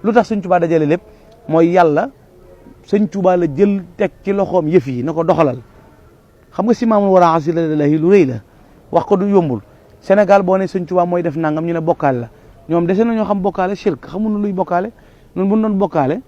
lu tax sëñ Tuubaa dajale lépp mooy yàlla sëñ Tuubaa la jël teg ci loxoom yëf yi na ko doxalal xam nga si maamul war a asilahi lu rëy la wax ko du yombul Sénégal boo ne sëñ Tuubaa mooy def nangam ñu ne bokkaale la ñoom dese na ñoo xam bokkaale shirk xamuñu luy bokkaale noonu bu ñu doon bokkaale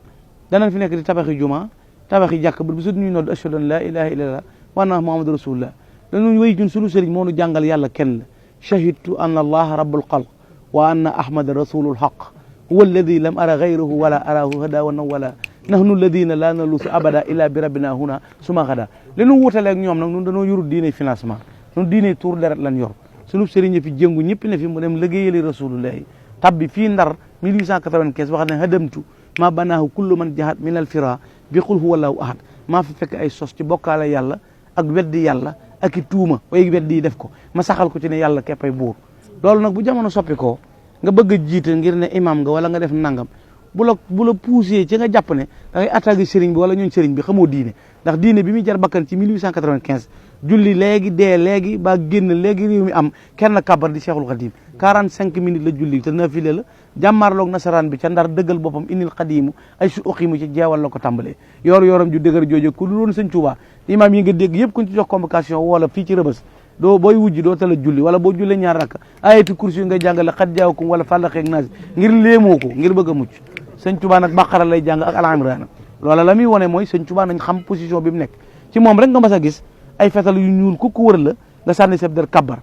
danañ fi nekk di tabaxi juma tabaxi jàkk bu su ñuy nodd ashhadu an la ilaha illallah wa anna muhammadu rasulullah dañu wéy ñun sunu sëriñ moo nu jàngal yàlla kenn la shahidtu anna allaha rabbul xalq wa anna ahmada rasulul haq huwa alladi lam ara gayrahu wala arahu hada wa nawala nahnu alladina la nalusu abada illa bi rabbina huna suma xada li nu wutaleeg ñoom nag nun dañoo yorul diine financement nun diine tour deret lan yor sunu sëriñ fi jëngu ñëpp ne fi mu dem liggéeyali rasulullahi tabbi fii Ndar 1895 wax ne hadamtu ma banaahu kullu man jahat min al fira bi qul huwa allahu ahad maa fi fekk ay sos ci bokkaale yàlla ak weddi yàlla ak i tuuma way weddi yi def ko ma saxal ko ci ne yàlla képpay buur loolu nag bu jamono soppi ko nga bëgg a jiite ngir ne imam nga wala nga def nangam bu la poussé ci nga jàpp ne da ngay attaqué sëriñ bi wala ñooñ sëriñ bi xamoo diine ndax diine bi muy jar bakkan ci 1895 julli léegi dee léegi ba génn léegi réew mi am kenn kabar di Cheikhul Khadim 45 minutes la julli te nafile la jàmmaarloog nasaraan bi ca Ndar dëggal boppam inil xadimu ay su uqimu ci jeewal la ko tàmbalee yoram ju dëgër jooju ku lu doon sëñ Tuubaa imam yi nga dégg yëpp kuñ ci jox convocation wala fii ci Rëbës doo booy wujji doo tala julli wala boo jullee ñaar rakk ayatu kursi yu nga jàngale xat jaawakum wala fàllaxeeg naas ngir léemoo ko ngir bëgg a mucc sëñ Tuubaa nag Baqara lay jàng ak Al Imraan loola la muy wone mooy sëñ Tuubaa nañ xam position bi mu nekk ci moom rek nga mas a gis ay fetal yu ñuul ku ko wër la nga sànni seb der kabbar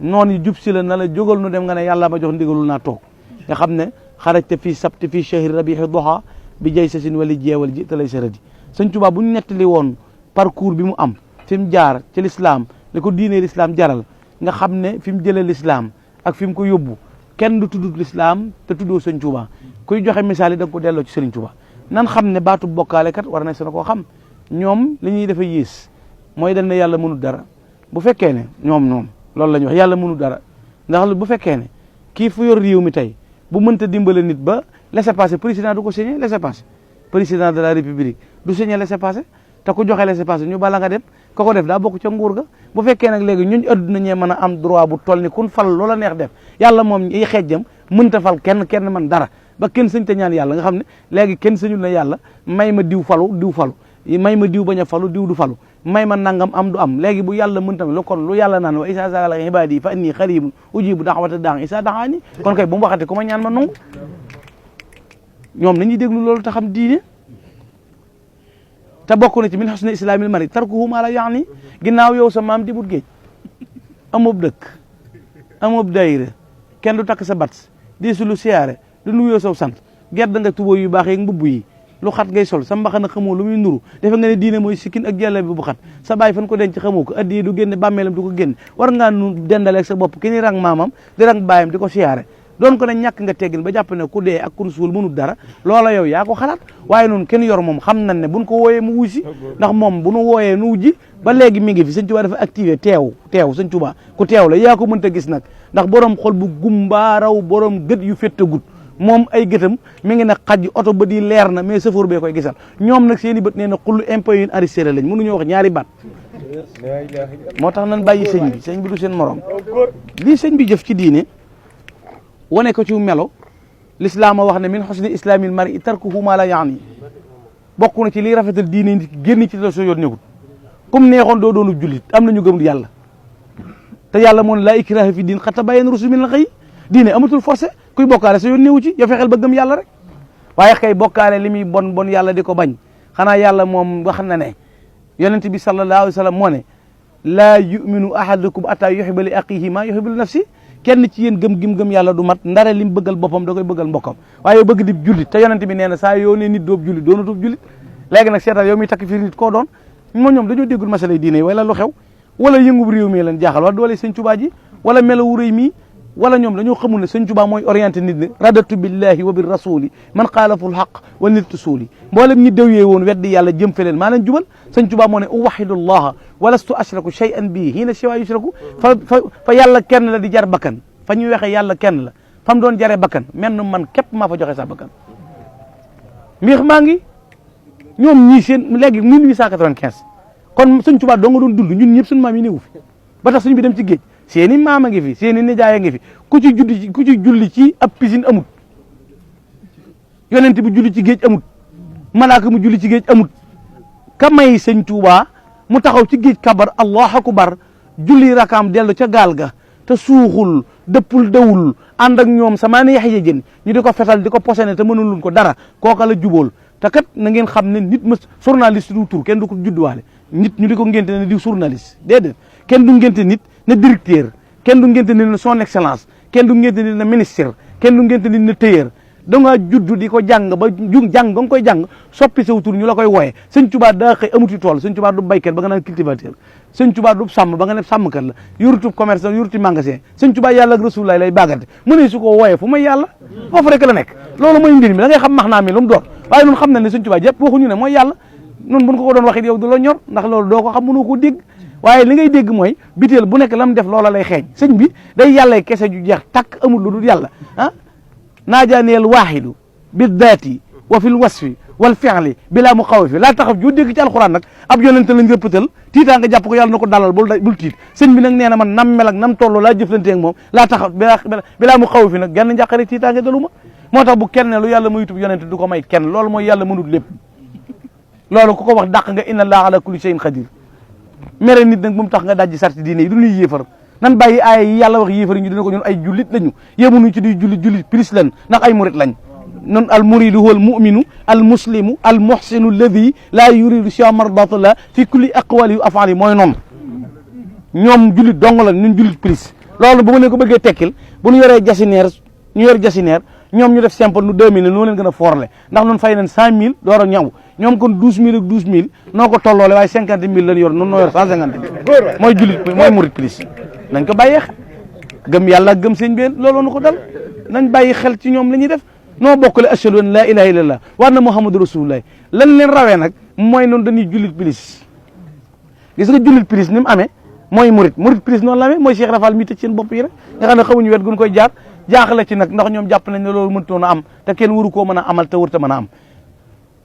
noonu jub si la na la jógal nu dem nga ne yàlla ma jox ndigalul naa toog nga xam ne xarajte fii sabti fii chahri rabihi doxa bi jay sasin wali jeewal ji te lay saradi sëñ Tuubaa bu ñu nettali woon parcours bi mu am fi mu jaar ci l'islam li ko diinee l'islam jaral nga xam ne fi mu jëlee l'islam ak fi mu ko yóbbu kenn du tudd l'islam te tuddoo sëñ Tuubaa kuy joxe misaal yi da nga ko delloo ci sëriñ Tuubaa nan xam ne baatu bokkaale kat war na seen koo xam ñoom li ñuy defa yées mooy dañ ne yàlla mënu dara bu fekkee ne ñoom loolu la ñuy wax yàlla mënu dara ndax bu fekkee ne kii fu yor réew mi tey bu mënta dimbale nit ba laissez-passer président du ko signé laissez-passer président de la république du signé laissez-passer te ku joxe laissez-passer ñu bala nga dem ka ko def daa bokk ca nguur ga bu fekkee nag léegi ñun adduna ñee mën a am droit bu toll ni kun fal loola neex def yàlla moom yi xeejjam mënta fal kenn man dara ba kenn sëñ te ñaan yàlla nga xam ne léegi kenn sëñul na yàlla may ma diw falu may ma diw bañ a falu diw du falu may ma nangam am du am léegi bu yàlla mën tamit lu kon lu yàlla naan wa isa sa'alaka ibadi fa inni qaribun ujibu da'wata da'i isa da'ani kon kay bu mu waxati ku ma ñaan ma nangu ñoom nañuy déglu loolu te xam diine te bokk na ci min husni islamil mari tarkuhu ma la yaani ginnaaw yow sa maam di but géej amub dëkk amub dayre kenn du takk sa bat di su lu siyaare du nuyoo saw sant gedd nga tubóo yu baax yeeg mbubb yi lu xat ngay sol sa mbaxana xamoo lu muy nuru defe nga ne diine mooy sikkin ak jàlla bi bu xat sa baay fan ko denc xamoo ko addi du génne bàmmeelam du ko génne war ngaa nu dendaleeg sa bopp ki ni rang maamam di rang baayam di ko siyaare doon ko ne ñàkk nga teggin ba jàpp ne ku dee ak ku suul mënul dara loola yow yaa ko xalaat waaye noonu kenn yor moom xam nañ ne buñ ko wooyee mu wusi ndax moom bu nu wooyee nu wujji ba léegi mi ngi fi sëñ Tuubaa dafa activé teew sëñ Tuubaa ku teew la yaa ko mënta gis nag ndax borom xol bu gumbaaraw borom gët yu féttagut moom ay gëtam mi ngi nag xaj oto bët yi leer na mais chauffeur bee koy gisal ñoom nag seen i bët nee na xullu impôt yu arrêté lañ mënuñoo wax ñaari baat moo tax nan bàyyi sëñ bi du seen morom lii sëñ bi jëf ci diine wane ko ci melo l'islam a wax ne min husni islamil mar'i tarkuhu ma la yaani bokk na ci liy rafetal diine nit génn ci la soo yoon nekkul comme neexoon doo doonu jullit am nañu gëm yàlla te yàlla moo ne laa ikraha fi diin qad tabayyana rushdu minal ghayy diine amatul forcé kuy bokkaale sa yoon newu ci yow fexeel ba gëm yàlla rek waaye kay bokkaale li muy bon yàlla di ko bañ xanaa yàlla moom wax na ne yonent bi sallallahu alayhi wa sallam moo ne laa yuminu ahadukum ataa yuhibba li aqihi ma yuhibbu li nafsi kenn ci yéen gëm yàlla du mat ndare lim bëggal boppam da koy bëggal mbokkam waaye yow bëgg di jullit te yonent bi nee na saa yoo ne nit doob jullit doonatub jullit léegi nag seetal yow miy takk fii nit koo doon ñoom dañoo déggul masala diine yi wala lu xew wala yëngub réew mi leen jaaxal wala doole sëñ Tuubaa ji wala melawu rëy mii wala ñoom dañoo xamul ne sëñ Tuubaa mooy orienté nit ne radatu billahi wa bir rasuli man xaalaful xaq wa niltu suuli mboolem ñi déwyee woon weddi yàlla jëm feleen maa leen jubal sëñ Tuubaa moo ne uwahidullaha walastu ashraku shay'an bii hiina siwa yushraku fa yàlla kenn la di jar bakkan fa ñuy waxee yàlla kenn la fam doon jaree bakkan menn man képp maa fa joxe sa bakkan mbiix maa ngi ñoom ñii seen léegi 1895 kon sëñ Tuubaa doo nga doon dund ñun ñëpp suñu maam yi néewu fi ba tax suñu bi dem ci géej seeni maama ngi fi seeni nijaay a ngi fi ku ci julli ci ab piscine amut yonent bi julli ci géej amut malaaka mu julli ci géej amut ka may sëñ Tuubaa mu taxaw ci géej kabar allahu akbar julli rakaam dellu ca gaal ga te suuxul dëppul dawul ànd ak ñoom samaani yax jën ñu di ko fetal di ko posene te mënuluñ ko dara kooka la jubóol te kat na ngeen xam ne nit ma journaliste du tur kenn du ko judduwaale nit ñu di ko ngénte ne di journaliste déedéet kenn du ngénte nit ne directeur kenn du ngénte nit ne son excellence kenn du ngénte nit ne ministre kenn du ngénte nit ne tailleur da ngaa juddu di ko jàng ba jàng ba nga koy jàng soppi saw tur ñu la koy wooye sëñ Tuubaa daa xëy amuti tool sëñ Tuubaa du baykat ba nga naan cultivateur sëñ Tuubaa du sàmm ba nga ne sàmmkat la yorutu commerce yorutu magasin sëñ Tuubaa yàlla ak Rasulullaah lay bàggante mu ne su ko wooyee fu may yàlla foofu rek la nekk loolu mooy mbir mi da ngay xam max naa mi lu mu doon waaye nun xam na ne sëñ Tuubaa jëpp waxuñu ne mooy yàlla nun buñ ko doon waxit yow du la ñor ndax loolu doo ko xam mënoo ko dégg waaye li ngay dégg mooy biteel bu nekk la mu def loola lay xeeñ sëñ bi day yàllay kese ju jeex takk amul lu dul yàlla ah naajaaneel waaxidu bi daati wa fil wasfi wal fi'li bilaa mu xaw fi laa taxaf joo dégg ci alxuraan nag ab yonente lañ rëppatal tiitaa nga jàpp ko yàlla na ko dalal bul tiit sëñ bi nag nee na man nam mel ak nam toll laa jëflante ak moom laa taxaf bilaa mu xaw fi nag genn njàqare tiitaa nga daluma moo tax bu kenn lu yàlla mayutub yonente du ko may kenn loolu mooy yàlla mënut lépp loolu ku ko wax dàq nga inna allaha ala kulli shay'in qadir mere nit nag bu mu tax nga dajji sarti diine yi du ñuy yéefar nan bàyyi aaya yi yàlla wax yéefar ñu dina ko ñun ay jullit lañu yemunuñ ci di jullit plus lan ndax ay murit lañ non al muridu huwa al muminu al muslimu al muhsinu alladi laa yuridu siwa mardatallah fi kulli aqwali wa afali mooy noonu ñoom jullit dong la ñun jullit plus loolu bu ma leen ko bëggee tekkil bu ñu yoree jasineer ñu yor jasineer ñoom ñu def simple nu 2000 noo leen gën a forle ndax noonu fay nañ 100000 door a ñaw ñoom kon 12000 ak 12000 noo ko tolloole waaye 50000 lañ yor noonu noo yor 150 mooy jullit mooy murit plus nañ ko bàyyee xel gëm yàlla gëm sëñ bi looloo nu ko dal nañ bàyyi xel ci ñoom la ñuy def noo bokkale ashhadu an laa ilaha illallah wa anna muhammadu rasulullah lan leen rawee nag mooy noonu dañuy jullit plus gis nga jullit plus ni mu amee mooy murit plus noonu la amee mooy Cheikh Rafal mi tëj seen bopp yi rek nga xam ne xamuñu wet gun koy jaar jaaxle ci nag ndax ñoom jàpp nañ ne loolu mënutoon a am te kenn waru koo mën a amal te wërta mën a am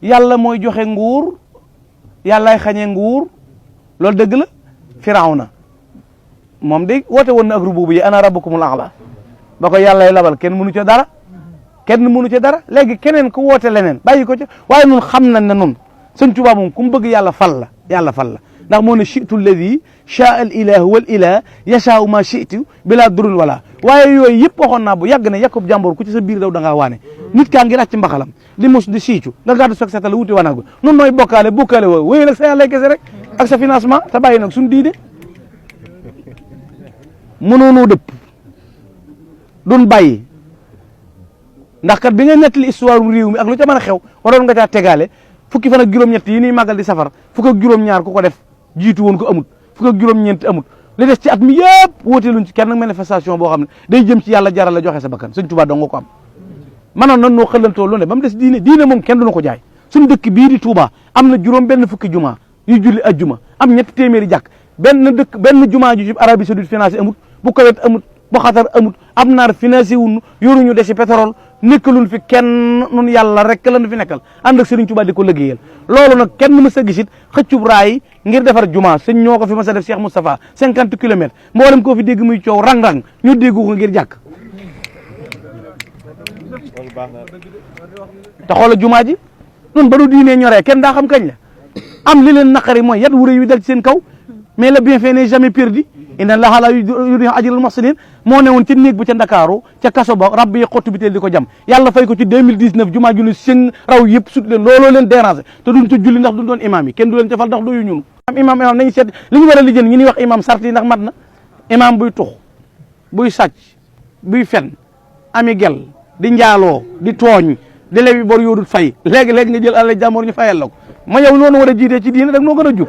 yàlla mooy joxe nguur yàllaay xañee nguur loolu dëgg la Firawna moom day woote woon na ak rububu yi ana rabbukumul a'la ba ko yàllay labal kenn mënu ca dara léegi keneen ku woote leneen bàyyi ko ca waaye nun xam nañ ne nun sëñ Tuubaa moom ku mu bëgg yàlla fal la ndax moo ne chitu lladi chaa al ilahu wal ilah yashaau ma chitu bila durul wala waaye yooyu yëpp waxoon naa bu yàgg ne yàkkub jàmbor ku ci sa biir daw da ngaa waane nit kaa ngi ràcc mbaxalam di mus di siicu nga gàddu soog setal wuti wanaagu nun nooy bokkaale woo wéy nag sa yàlla kese rek ak sa financement te bàyyi nag suñu diine mënoonoo dëpp duñ bàyyi ndax kat bi nga nettali histoire réew mi ak lu ca mën a xew waroon nga caa tegaale fukki fan ak juróom-ñett yi ñuy màggal di safar fukk ak juróom-ñaar ku ko def jiitu woon ko amut fukk ak juróom-ñeent amut li des ci at mi yëpp wóoteeluñ ci kenn manifestation boo xam ne day jëm ci yàlla jaral la joxe sa bakkan sëñ Tuubaa dong nga ko am manoon nan noo xëlantoo lu ne ba mu des diine moom kenn duna ko jaay suñu dëkk bii di Touba am na juróom benn fukki juma yu julli ajjuma am ñetti téeméeri jàkk benn juma ju ci Arabie Saoudite financé amut bu Koweït amut bu Xatar amut am naar financé wuñu yoruñu desi pétrole nekkaluñ fi kenn nun yàlla rek lañu fi nekkal ànd ak Serigne Touba di ko liggéeyal loolu nag kenn mës a gisit xëccub raay ngir defar juma sëñ ñoo ko fi mës a def Cheikh Moustapha 50 kilomètres mboolem koo fi dégg muy coow rang-rang ñu déggu ko ngir jàkk te xoola jumaa ji nun ba du diinee ñoree kenn daa xam kañ la am li leen naqari mooy yat wuré yu dal ci seen kaw mais le bienfait n'est jamais perdu inna allaha la yudi'u ajral muhsinin moo ne woon ca néeg ba ca Ndakaaru ca kaso ba rabbi yi xottu bi teel di ko jam yàlla fay ko ci 2019 jumaa ju ne sëng raw yëpp sut leen looloo leen déranger te duñ ca julli ndax duñ doon imam yi kenn du leen ca fal ndax doyu ñun imam nañu seet li ñu war a lijjën ñi ñuy wax imam sart yi ndax mat na imam buy tux buy sàcc buy fen ami gel di njaaloo di tooñ di lebi bor yoodut fay léegi-léegi nga jël àlal jàmmoor ñu fayal la ko ma yow noonu war a jiitee ci diine dag noo gën a jub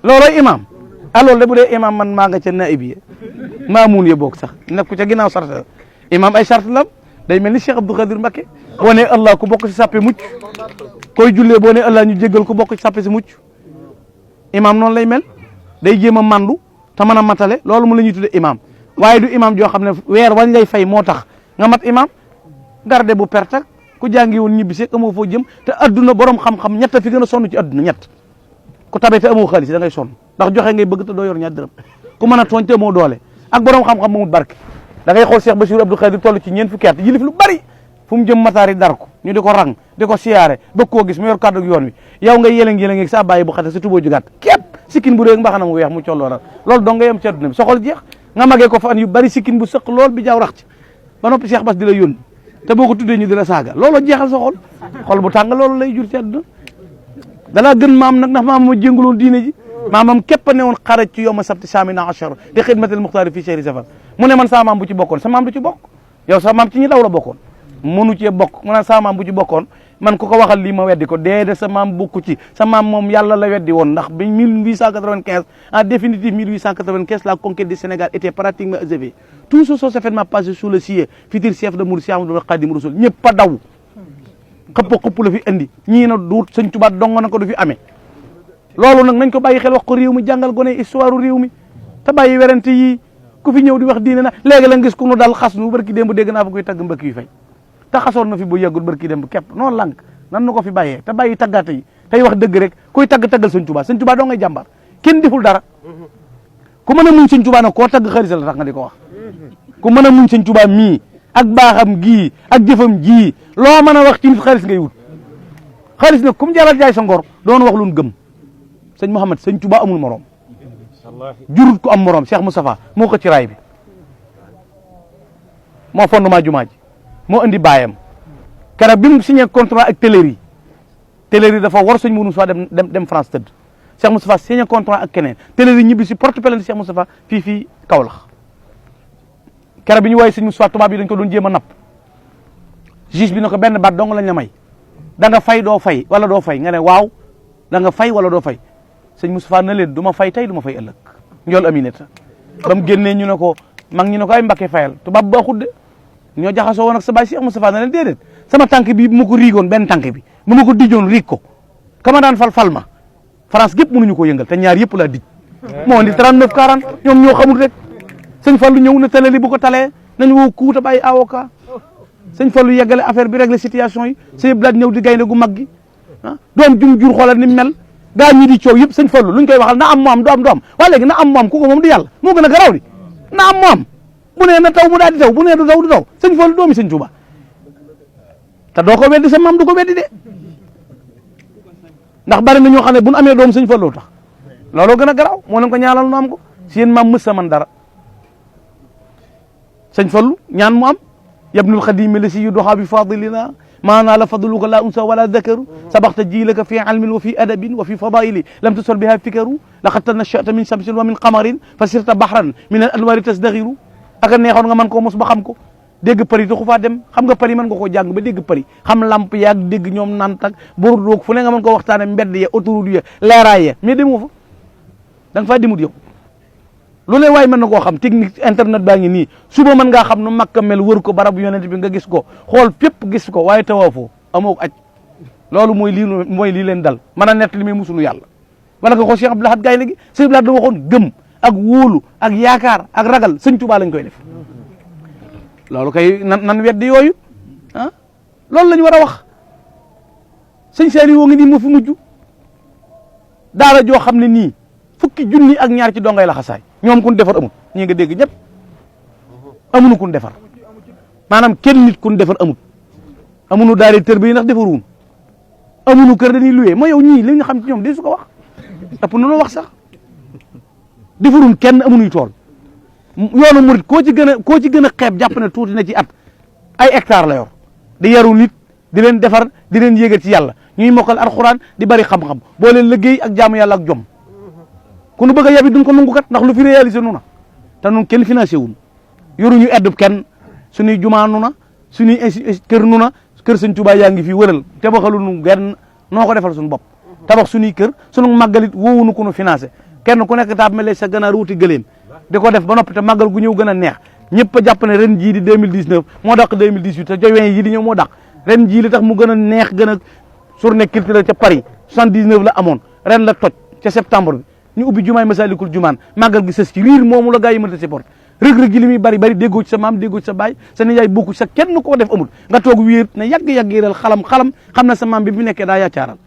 loolooy imam loolu de bu dee imam man maa nga ca naib yi maamuun ye boog sax nekk ca ginnaaw sart imam ay sart lam day mel ni Cheikh Abdou Khadir Mbacké boo nee allah ku bokk ci sàppe mucc koy jullee boo nee allah ñu jéggal ku bokk ci sàppe si mucc imam noonu lay mel day jéem a mandu te mën a matale loolu mu la ñuy tudde imam waaye du imam joo xam ne weer wañ lay fay moo tax nga mat imam garde bu perte ak ku jàngi woon ñibbi seeg amoo foo jëm te adduna borom xam-xam ñett fi gën a sonn ci adduna ñett ku tabe te amoo xaalis da ngay sonn ndax joxe ngay bëgg te doo yor ñaar dërëm ku mën a tooñ te amoo doole ak borom xam-xam mamut barke da ngay xool Cheikh Bassirou Abdou Khadir toll ci ñeent fukki at yilif lu bari fu mu jëm mataari dar ko ñu di ko rang di ko siyaare bëgg koo gis mu yor kàddu yoon wi yow nga yëlëng-yëlëng sa bàyyi bu xate sa tuboo ju gàtt képp sikkin bu réeg mbaxanam mu weex mu collooral loolu dong nga yem ci àdduna bi soxol jeex nga magee ko fan yu bari sikkin bu sëq lool bi jaaw rax ci ba noppi Cheikh Bass di la yónni te boo ko tuddee ñu di la saaga looloo jeexal sa xol bu tàng loolu lay jur ci àdduna dalaa gën maam nag ndax maam ma jénguloon diine ji maamam képp a ne woon xaraj ci yowma sabti samina achar di xidmatil muxtaari fii chehri safar mu ne man sa maam bu ci bokkoon sa maam du ci bokk yow sa maam ci ñi daw la bokkoon mënu cee bokk mu ne sa maam bu ci bokkoon man ku ko waxal lii ma weddi ko déedéet sa maam bokku ci sa maam moom yàlla la weddi woon ndax bi 1895 en définitive 1895 la conquête du Sénégal était pratiquement achevée tout ce s'est fait passé sous le siège futur chef de Mouride Cheikh Ahmadou Khadim Rassoul ñëpp a daw xëpp la fi indi ñii na duut Sëñ Tuubaa dong na ko du fi amee loolu nag nañ ko bàyyi xel wax ko réew mi jàngal gone histoire réew mi te bàyyi werante yi ku fi ñëw di wax diine na léegi la gis ku nu dal xas nu barki démb dégg naa fa koy tagg mbëkk yu fay te xasoon na fi bu yàggul barki démb képp noonu lànk nan na ko fi bàyyee te bàyyi taggaate yi tey wax dëgg rek kuy taggal Sëñ Tuubaa doo ngay jàmbaar kenn deful dara ku mën a muñ Sëñ Tuubaa nag koo tagg xarit la tax nga di ko wax ku mën a muñ Sëñ Tuubaa mii ak baaxam gii ak jëfam jii loo mën a wax ci nit xaalis ngay wut xaalis nag comme jaral jaay sa ngor doon wax lu gëm sëñ Mouhamed Sëñ Tuubaa amul morom jurut ko am morom Cheikh Moustapha moo ko ci raay bi moo fondement jumaa ji moo andi baayam keroog bi mu signé contrat ak Téléri dafa war sëñ Moustapha dem France tëdd Cheikh Moustapha signé contrat ak keneen Téléri ñibbi si porte plainte Cheikh Moustapha fii Kaolack keroog bi ñu woowee sëñ Moustapha tubaab yi dañ ko doon jéem a napp juge bi ne ko benn baat dong lañ la may da nga fay doo fay wala doo fay nga ne waaw da nga fay wala doo fay sëñ Moustapha na leen du ma fay tey du ma fay ëllëg njool Aminata ba mu génnee ñu ne ko mag ñu ne ko ay Mbakke fayal tubaab baaxut de ñoo jaxasoo woon ak sa baay Cheikh Moustapha na leen déedéet sama tànk bi bu ma ko riigoon benn tànk bi bu ma ko dijoon riig ko kama daan fal ma France gépp mënuñu ko yëngal te ñaar yëpp laa dij moo indi 39 40 ñoom ñoo xamul rek sëñ Fallou ñëw na tale li bu ko talee nañu woo kuuta bàyyi avocat sëñ Fallou yeggale affaire bi régler situation yi sëñ Blad ñëw di gaynde gu mag gi ah doom jum jur xoolal ni mel gaa ñi di coow yëpp sëñ Fallou luñ koy waxal na am mu am du am waa léegi na am mu am ku ko moom du yàlla moo gën a garaaw di na am mu am bu nee na taw mu daal di taw bu nee du taw du taw sëñ Fallou doomi sëñ Touba te doo ko weddi sa maam du ko weddi de ndax bari na ñoo xam ne bu nu amee doom sëñ Fallou tax looloo gën a garaaw moo leen ko ñaanal nu am ko si yéen maam mës sa man dara sëñ Fallou ñaan mu am yabnul xadimi la si yu doxaa bi fadilina maanaa la fadluka la unsa wala dakaru sabaxta jiilaka fi ilmin wa fi adabin wa fi fadaili lam tusor biha fikaru laqad tanashata min shamsin wa min qamarin fa sirta bahran min al anwari tasdaxiru aka neexoon nga mën koo mos ba xam ko dégg përi taxu faa dem xam nga përi mën nga koo jàng ba dégg përi xam lamp yaag dégg ñoom nantak bor doog fu ne nga mën koo waxtaane mbedd ya autoroute ya leeraay ya mais demoo fa da nga faa demut yow lu ne waaye mën na koo xam technique internet baa ngi nii suba mën ngaa xam nu Makka mel wër ko barabu yonent bi nga gis ko xool fépp gis ko waaye tawaafoo amoo ko aj loolu mooy lii leen dal mën a nett li muy musulu yàlla wala nga xool Cheikh Abdou Lahad Gaynde gi Cheikh Abdou Lahad da waxoon gëm ak wóolu ak yaakaar ak ragal sëñ Tuubaa lañ koy def loolu kay nan weddi yooyu ah loolu lañ war a wax sëñ Saliou woo ngi nii moo fi mujj daara joo xam ne nii fukki junni ak ñaar ci dongay la xasaay ñoom kun defar amut ñi nga dégg ñëpp amuñu kun defar maanaam kenn nit kun defar amut amuñu daara tër bi ndax defaruwun amuñu kër dañuy luwee ma yow ñii li nga xam ci ñoom di su ko wax ëpp na wax sax defaruwun kenn amuñuy tool yoonu murit koo ci gën a xeeb jàpp ne tuuti na ci at ay hectare la yor di yaru nit di leen defar di leen yéegal ci yàlla ñuy mokkal alxuraan di bari xam-xam boo leen liggéey ak jaamu yàlla ak jom ku nu bëgg a yabi duñ ko nangu kat ndax lu fi réalisé nu na te nun kenn financé wun yoruñu aide kenn suñuy jumaa nu na suñuy kër nu na kër sëñ Tuubaa yaa ngi fi wëral tabaxalu nu genn noo ko defal suñu bopp tabax suñuy kër suñu màggalit woowunu ku nu financé kenn ku nekk taab mele sa ganaar wuti gëléem di ko def ba noppi te màggal gu ñëw gën a neex ñëpp a jàpp ne ren jii di 2019 moo dàq 2018 te jowen yi di ñëw moo dàq ren jii li tax mu gën a neex gën a journée culturelle ca Paris 79 la amoon ren la toj ca septembre bi ñu ubbi jumaay Masalikul Jumaan màggal gi sës ci riir moomu la gaa yi mënta supporté rëg-rëg gi li muy bari bari déggoo ci sa maam déggoo ci sa baay sa nijaay bokku sa kenn koo def amul nga toog wéer ne yàgg-yàgg yéeral xalam xam na sa maam bi bu nekkee daa yaacaaral